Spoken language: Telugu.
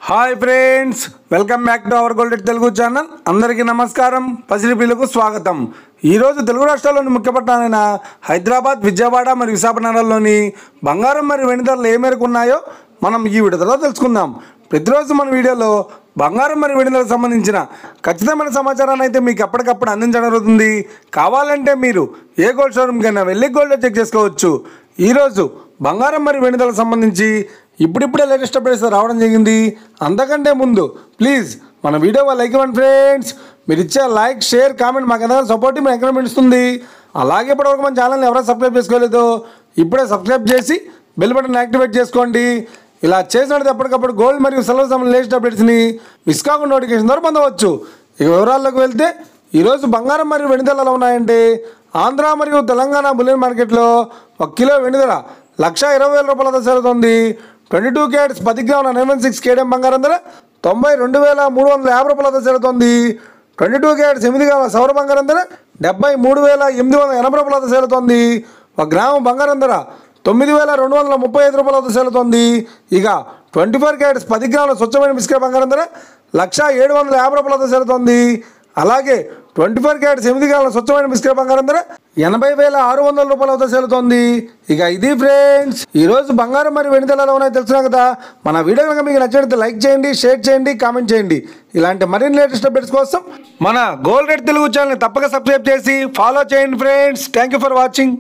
Hi friends, welcome back to our gold Telugu channel. అందరికీ నమస్కారం. పసిడిపిల్లకు స్వాగతం. ఈరోజు తెలుగు రాష్ట్రాల్లోని ముఖ్య పట్టణాలైన హైదరాబాద్, విజయవాడ మరియు విశాఖపట్నాల్లోని బంగారం మరియు వెండి ధరలు ఏ మేరకు ఉన్నాయో మనం ఈ వీడియోలో తెలుసుకుందాం. ప్రతిరోజు మన వీడియోలో బంగారం మరియు వెండి ధరలకు సంబంధించిన ఖచ్చితమైన సమాచారాన్ని అయితే మీకు ఎప్పటికప్పుడు అందించడం జరుగుతుంది. కావాలంటే మీరు ఏ గోల్డ్ షోరూమ్కైనా వెళ్ళి గోల్డ్ చెక్ చేసుకోవచ్చు. ఈరోజు బంగారం మరియు వెండి ధరలకు సంబంధించి ఇప్పుడిప్పుడే లేటెస్ట్ అప్డేట్స్ రావడం జరిగింది. అంతకంటే ముందు ప్లీజ్ మన వీడియో లైక్ ఇవ్వండి ఫ్రెండ్స్. మీరు ఇచ్చే లైక్, షేర్, కామెంట్ మాకు ఏదైనా సపోర్ట్ మీ ఎంకరేజ్మెంట్ ఇస్తుంది. అలాగే ఇప్పటివరకు మన ఛానల్ని ఎవరైనా సబ్స్క్రైబ్ చేసుకోలేదో ఇప్పుడే సబ్స్క్రైబ్ చేసి బెల్ బటన్ యాక్టివేట్ చేసుకోండి. ఇలా చేసినట్టు ఎప్పటికప్పుడు గోల్డ్ మరియు సిల్వర్ సంబంధించిన లేటెస్ట్ అప్డేట్స్ని మిస్ కాకుండా నోటిఫికేషన్ ద్వారా పొందవచ్చు. ఇక వివరాల్లోకి వెళ్తే ఈరోజు బంగారం మరియు వెండి ధరలు ఎలా ఉన్నాయంటే, ఆంధ్ర మరియు తెలంగాణ బులియన్ మార్కెట్లో 1 కిలో వెండి ధర 1,20,000 రూపాయల వద్ద జరుగుతుంది. 22 క్యారెట్స్ 10 గ్రాముల 916 కేడియం బంగారం ధర 92,350 రూపాయల వద్ద జరుగుతుంది. 22 క్యారెట్స్ 8 గ్రాముల సౌర బంగారం ధర 73,880 రూపాయల వద్ద జరుగుతుంది. 1 గ్రాము బంగారం ధర 9,235 రూపాయల వద్ద జరుగుతుంది. ఇక 24 క్యారెట్స్ 10 గ్రాముల స్వచ్ఛమైన బిస్కెట్ బంగారం ధర 1,750 రూపాయల వద్ద జరుగుతుంది. అలాగే 24 క్యారెట్స్ 8 గ్రాముల స్వచ్ఛమైన బిస్కెట్ బంగారం ధర 80,600 రూపాయల వద్ద సెలుతోంది. ఇక ఇది ఫ్రెండ్స్, ఈరోజు బంగారం మరియు వెండి ధరలు ఉన్నాయో తెలుసుకున్నా కదా. మన వీడియో కనుక మీకు నచ్చినట్లయితే లైక్ చేయండి, షేర్ చేయండి, కామెంట్ చేయండి. ఇలాంటి మరిన్ని లేటెస్ట్ అప్డేట్స్ కోసం మన గోల్డ్ రేట్ తెలుగు ఛానల్ని తప్పక సబ్స్క్రైబ్ చేసి ఫాలో చేయండి friends. Thank you for watching.